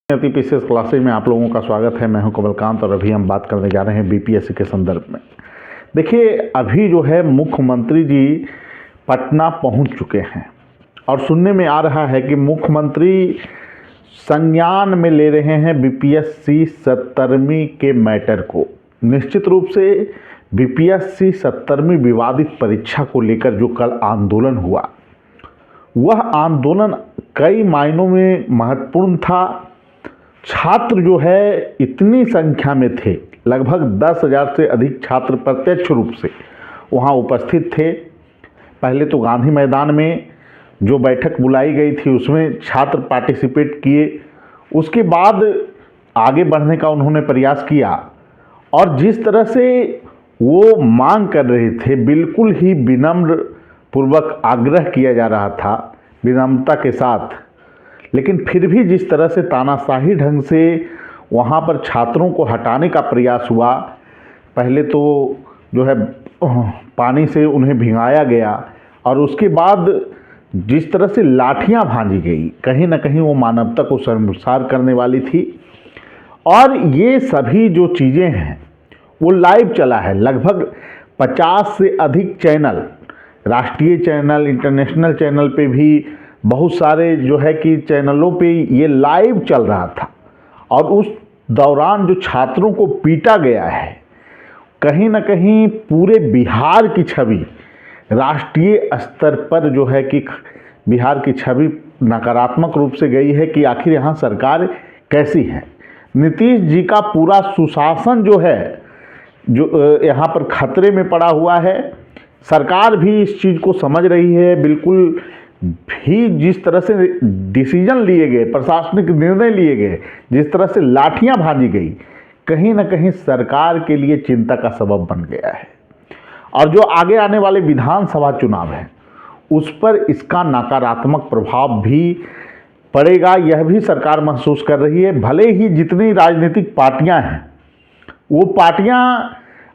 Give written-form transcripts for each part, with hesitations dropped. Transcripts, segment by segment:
अति विशेष क्लासेज में आप लोगों का स्वागत है। मैं हूं कमलकांत और अभी हम बात करने जा रहे हैं बीपीएससी के संदर्भ में। देखिए, अभी जो है मुख्यमंत्री जी पटना पहुंच चुके हैं और सुनने में आ रहा है कि मुख्यमंत्री संज्ञान में ले रहे हैं बीपीएससी 70वीं के मैटर को। निश्चित रूप से बीपीएससी 70वीं विवादित परीक्षा को लेकर जो कल आंदोलन हुआ, वह आंदोलन कई मायनों में महत्वपूर्ण था। छात्र जो है इतनी संख्या में थे, लगभग 10,000 से अधिक छात्र प्रत्यक्ष रूप से वहाँ उपस्थित थे। पहले तो गांधी मैदान में जो बैठक बुलाई गई थी उसमें छात्र पार्टिसिपेट किए, उसके बाद आगे बढ़ने का उन्होंने प्रयास किया और जिस तरह से वो मांग कर रहे थे, बिल्कुल ही विनम्र पूर्वक आग्रह किया जा रहा था, विनम्रता के साथ। लेकिन फिर भी जिस तरह से तानाशाही ढंग से वहाँ पर छात्रों को हटाने का प्रयास हुआ, पहले तो जो है पानी से उन्हें भिगाया गया और उसके बाद जिस तरह से लाठियाँ भांजी गई, कहीं ना कहीं वो मानवता को शर्मसार करने वाली थी। और ये सभी जो चीज़ें हैं वो लाइव चला है। लगभग 50 से अधिक चैनल, राष्ट्रीय चैनल, इंटरनेशनल चैनल पे भी बहुत सारे जो है कि चैनलों पे ये लाइव चल रहा था। और उस दौरान जो छात्रों को पीटा गया है, कहीं ना कहीं पूरे बिहार की छवि, राष्ट्रीय स्तर पर जो है कि बिहार की छवि नकारात्मक रूप से गई है कि आखिर यहाँ सरकार कैसी है। नीतीश जी का पूरा सुशासन जो है, जो यहाँ पर खतरे में पड़ा हुआ है। सरकार भी इस चीज़ को समझ रही है। बिल्कुल भी जिस तरह से डिसीजन लिए गए, प्रशासनिक निर्णय लिए गए, जिस तरह से लाठियां भांजी गई, कहीं ना कहीं सरकार के लिए चिंता का सबब बन गया है। और जो आगे आने वाले विधानसभा चुनाव हैं उस पर इसका नकारात्मक प्रभाव भी पड़ेगा, यह भी सरकार महसूस कर रही है। भले ही जितनी राजनीतिक पार्टियां हैं वो पार्टियां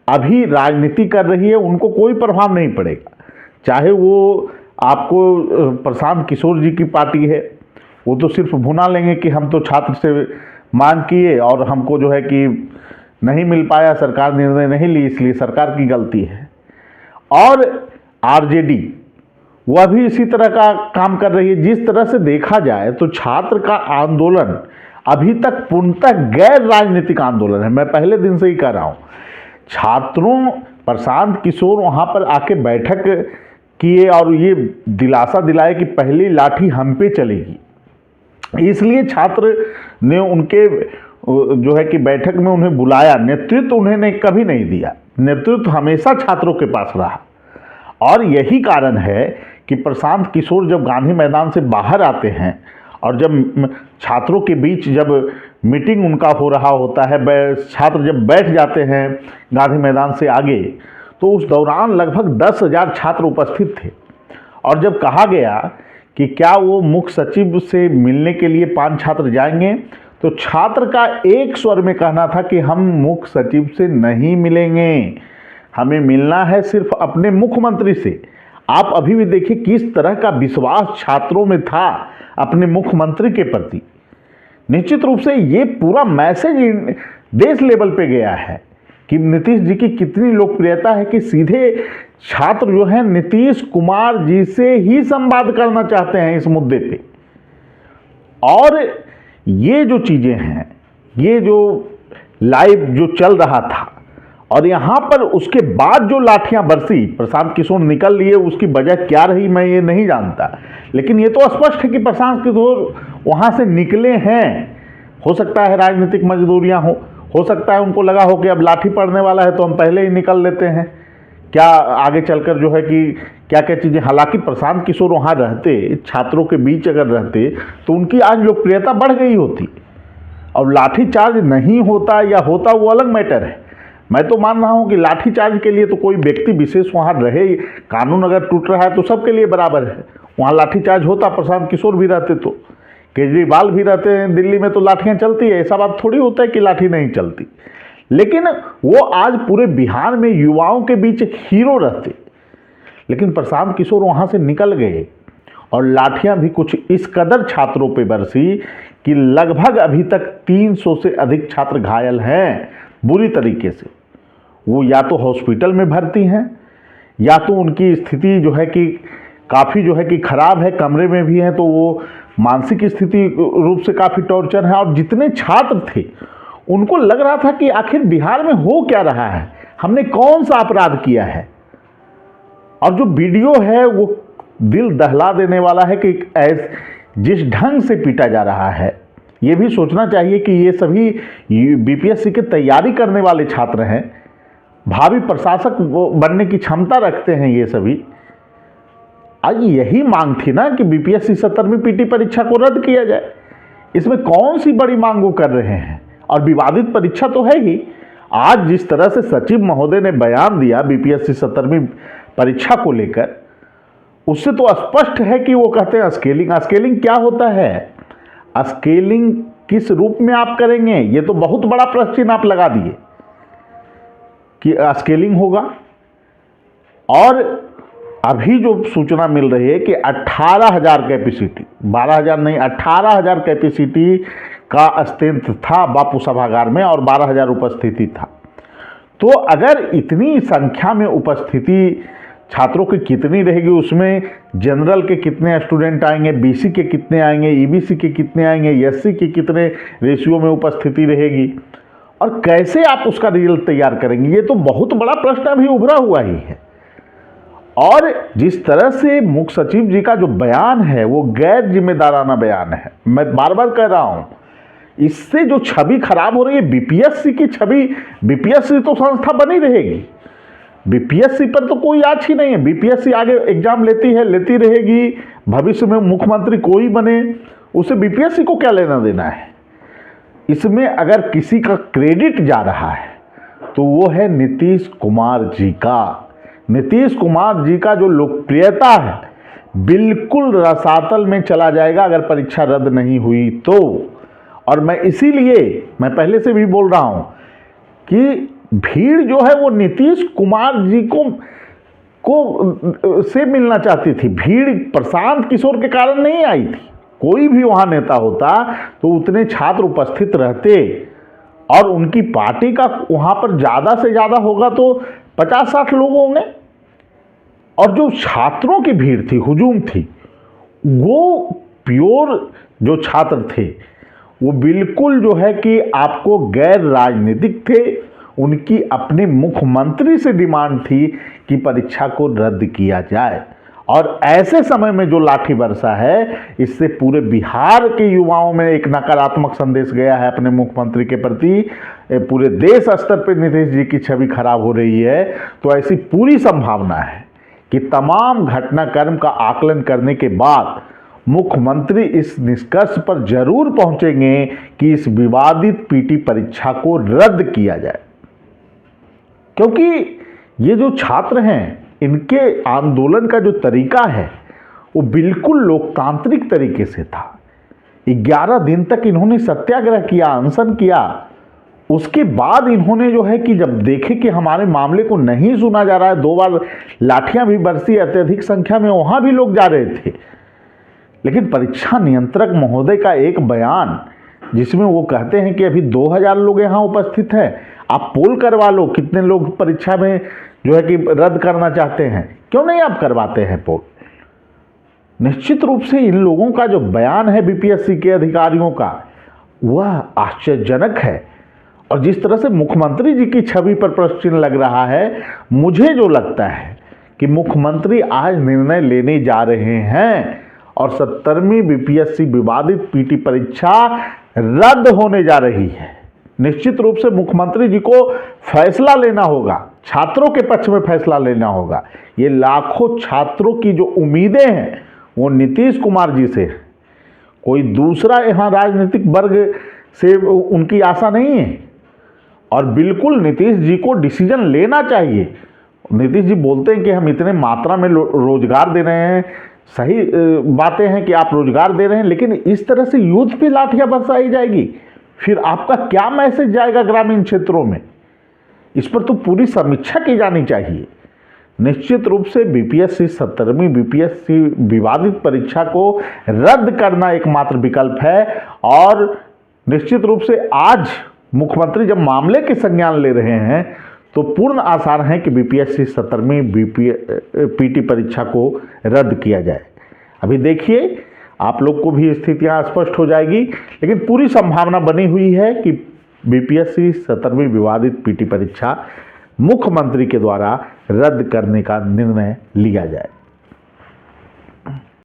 अभी राजनीति कर रही है, उनको कोई प्रभाव नहीं पड़ेगा। चाहे वो आपको प्रशांत किशोर जी की पार्टी है, वो तो सिर्फ भुना लेंगे कि हम तो छात्र से मांग किए और हमको जो है कि नहीं मिल पाया, सरकार निर्णय नहीं ली, इसलिए सरकार की गलती है। और आरजेडी वह भी इसी तरह का काम कर रही है। जिस तरह से देखा जाए तो छात्र का आंदोलन अभी तक पूर्णतः गैर राजनीतिक आंदोलन है। मैं पहले दिन से ही कह रहा हूँ, छात्रों, प्रशांत किशोर वहाँ पर आके बैठक किए और ये दिलासा दिलाए कि पहली लाठी हम पे चलेगी, इसलिए छात्र ने उनके जो है कि बैठक में उन्हें बुलाया। नेतृत्व उन्हें कभी नहीं दिया, नेतृत्व हमेशा छात्रों के पास रहा। और यही कारण है कि प्रशांत किशोर जब गांधी मैदान से बाहर आते हैं और जब छात्रों के बीच जब मीटिंग उनका हो रहा होता है, छात्र जब बैठ जाते हैं गांधी मैदान से आगे, तो उस दौरान लगभग 10,000 छात्र उपस्थित थे। और जब कहा गया कि क्या वो मुख्य सचिव से मिलने के लिए 5 छात्र जाएंगे, तो छात्र का एक स्वर में कहना था कि हम मुख्य सचिव से नहीं मिलेंगे, हमें मिलना है सिर्फ अपने मुख्यमंत्री से। आप अभी भी देखिए किस तरह का विश्वास छात्रों में था अपने मुख्यमंत्री के प्रति। निश्चित रूप से ये पूरा मैसेज देश लेवल पे गया है कि नीतीश जी की कितनी लोकप्रियता है कि सीधे छात्र जो हैं नीतीश कुमार जी से ही संवाद करना चाहते हैं इस मुद्दे पे। और ये जो चीज़ें हैं, ये जो लाइव जो चल रहा था और यहाँ पर उसके बाद जो लाठियाँ बरसी, प्रशांत किशोर निकल लिए, उसकी वजह क्या रही मैं ये नहीं जानता। लेकिन ये तो स्पष्ट है कि प्रशांत किशोर वहाँ से निकले हैं। हो सकता है राजनीतिक मजदूरियाँ हो सकता है उनको लगा हो कि अब लाठी पड़ने वाला है तो हम पहले ही निकल लेते हैं, क्या आगे चलकर जो है कि क्या क्या चीज़ें। हालांकि प्रशांत किशोर वहाँ रहते, छात्रों के बीच अगर रहते तो उनकी आज लोकप्रियता बढ़ गई होती। और लाठी चार्ज नहीं होता या होता वो अलग मैटर है। मैं तो मान रहा हूँ कि लाठी चार्ज के लिए तो कोई व्यक्ति विशेष वहाँ रहे, कानून अगर टूट रहा है तो सबके लिए बराबर है। वहाँ लाठी चार्ज होता, प्रशांत किशोर भी रहते तो, केजरीवाल भी रहते हैं, दिल्ली में तो लाठियाँ चलती है, ऐसा बात थोड़ी होता है कि लाठी नहीं चलती। लेकिन वो आज पूरे बिहार में युवाओं के बीच एक हीरो रहते। लेकिन प्रशांत किशोर वहाँ से निकल गए और लाठियाँ भी कुछ इस कदर छात्रों पे बरसी कि लगभग अभी तक 300 से अधिक छात्र घायल हैं बुरी तरीके से। वो या तो हॉस्पिटल में भर्ती हैं या तो उनकी स्थिति जो है कि काफ़ी जो है कि खराब है, कमरे में भी हैं, तो वो मानसिक स्थिति रूप से काफ़ी टॉर्चर है। और जितने छात्र थे उनको लग रहा था कि आखिर बिहार में हो क्या रहा है, हमने कौन सा अपराध किया है। और जो वीडियो है वो दिल दहला देने वाला है कि जिस ढंग से पीटा जा रहा है, ये भी सोचना चाहिए कि ये सभी बीपीएससी की तैयारी करने वाले छात्र हैं, भावी प्रशासक बनने की क्षमता रखते हैं ये सभी। आज यही मांग थी ना कि बीपीएससी 17वीं पीटी परीक्षा को रद्द किया जाए। इसमें कौन सी बड़ी मांग वो कर रहे हैं? और विवादित परीक्षा तो है ही। आज जिस तरह से सचिव महोदय ने बयान दिया बीपीएससी 17वीं परीक्षा को लेकर, उससे तो स्पष्ट है कि वो कहते हैं स्केलिंग। स्केलिंग क्या होता है? स्केलिंग किस रूप में आप करेंगे? ये तो बहुत बड़ा प्रश्न चिन्ह आप लगा दिए कि स्केलिंग होगा। और अभी जो सूचना मिल रही है कि 18,000 कैपेसिटी, 12,000 नहीं, 18,000 कैपेसिटी का स्ट्रेंथ था बापू सभागार में और 12,000 उपस्थिति था। तो अगर इतनी संख्या में उपस्थिति छात्रों की कितनी रहेगी, उसमें जनरल के कितने स्टूडेंट आएंगे, बीसी के कितने आएंगे, ईबीसी के कितने आएंगे, एससी के कितने रेशियो में उपस्थिति रहेगी, और कैसे आप उसका रिजल्ट तैयार करेंगे, ये तो बहुत बड़ा प्रश्न अभी उभरा हुआ ही है। और जिस तरह से मुख्य सचिव जी का जो बयान है वो गैर जिम्मेदाराना बयान है, मैं बार बार कह रहा हूं, इससे जो छवि खराब हो रही है बीपीएससी की छवि, बीपीएससी तो संस्था बनी रहेगी, बीपीएससी पर तो कोई आज ही नहीं है। बीपीएससी आगे एग्जाम लेती है, लेती रहेगी, भविष्य में मुख्यमंत्री कोई बने, उसे बीपीएससी को क्या लेना देना है। इसमें अगर किसी का क्रेडिट जा रहा है तो वो है नीतीश कुमार जी का। नीतीश कुमार जी का जो लोकप्रियता है बिल्कुल रसातल में चला जाएगा अगर परीक्षा रद्द नहीं हुई तो। और मैं इसीलिए मैं पहले से भी बोल रहा हूं कि भीड़ जो है वो नीतीश कुमार जी को से मिलना चाहती थी। भीड़ प्रशांत किशोर के कारण नहीं आई थी। कोई भी वहां नेता होता तो उतने छात्र उपस्थित रहते, और उनकी पार्टी का वहां पर ज्यादा से ज्यादा होगा तो 50-60 लोग होंगे। और जो छात्रों की भीड़ थी, हुजूम थी, वो प्योर जो छात्र थे वो बिल्कुल जो है कि आपको गैर राजनीतिक थे। उनकी अपने मुख्यमंत्री से डिमांड थी कि परीक्षा को रद्द किया जाए। और ऐसे समय में जो लाठी बरसा है, इससे पूरे बिहार के युवाओं में एक नकारात्मक संदेश गया है अपने मुख्यमंत्री के प्रति। पूरे देश स्तर पर नीतीश जी की छवि खराब हो रही है। तो ऐसी पूरी संभावना है कि तमाम घटनाक्रम का आकलन करने के बाद मुख्यमंत्री इस निष्कर्ष पर जरूर पहुंचेंगे कि इस विवादित पीटी परीक्षा को रद्द किया जाए। क्योंकि ये जो छात्र हैं, इनके आंदोलन का जो तरीका है वो बिल्कुल लोकतांत्रिक तरीके से था। 11 दिन तक इन्होंने सत्याग्रह किया, अनशन किया। उसके बाद इन्होंने जो है कि जब देखे कि हमारे मामले को नहीं सुना जा रहा है, 2 बार लाठियां भी बरसी, अत्यधिक संख्या में वहां भी लोग जा रहे थे। लेकिन परीक्षा नियंत्रक महोदय का एक बयान जिसमें वो कहते हैं कि अभी 2000 लोग यहाँ उपस्थित हैं, आप पोल करवा लो कितने लोग परीक्षा में जो है कि रद्द करना चाहते हैं, क्यों नहीं आप करवाते हैं पोल। निश्चित रूप से इन लोगों का जो बयान है बीपीएससी के अधिकारियों का, वह आश्चर्यजनक है। और जिस तरह से मुख्यमंत्री जी की छवि पर प्रश्न चिन्ह लग रहा है, मुझे जो लगता है कि मुख्यमंत्री आज निर्णय लेने जा रहे हैं और 17वीं बीपीएससी विवादित पीटी परीक्षा रद्द होने जा रही है। निश्चित रूप से मुख्यमंत्री जी को फैसला लेना होगा, छात्रों के पक्ष में फैसला लेना होगा। ये लाखों छात्रों की जो उम्मीदें हैं वो नीतीश कुमार जी से है, कोई दूसरा यहाँ राजनीतिक वर्ग से उनकी आशा नहीं है। और बिल्कुल नीतीश जी को डिसीजन लेना चाहिए। नीतीश जी बोलते हैं कि हम इतने मात्रा में रोजगार दे रहे हैं, सही बातें हैं कि आप रोजगार दे रहे हैं, लेकिन इस तरह से यूथ पे लाठियां बरसाई जाएगी, फिर आपका क्या मैसेज जाएगा ग्रामीण क्षेत्रों में? इस पर तो पूरी समीक्षा की जानी चाहिए। निश्चित रूप से बीपीएससी 17वीं बीपीएससी विवादित परीक्षा को रद्द करना एकमात्र विकल्प है। और निश्चित रूप से आज मुख्यमंत्री जब मामले के संज्ञान ले रहे हैं तो पूर्ण आसार हैं कि बीपीएससी 17वीं पीटी परीक्षा को रद्द किया जाए। अभी देखिए, आप लोग को भी स्थितियां स्पष्ट हो जाएगी, लेकिन पूरी संभावना बनी हुई है कि बीपीएससी 17वीं विवादित पीटी परीक्षा मुख्यमंत्री के द्वारा रद्द करने का निर्णय लिया जाए।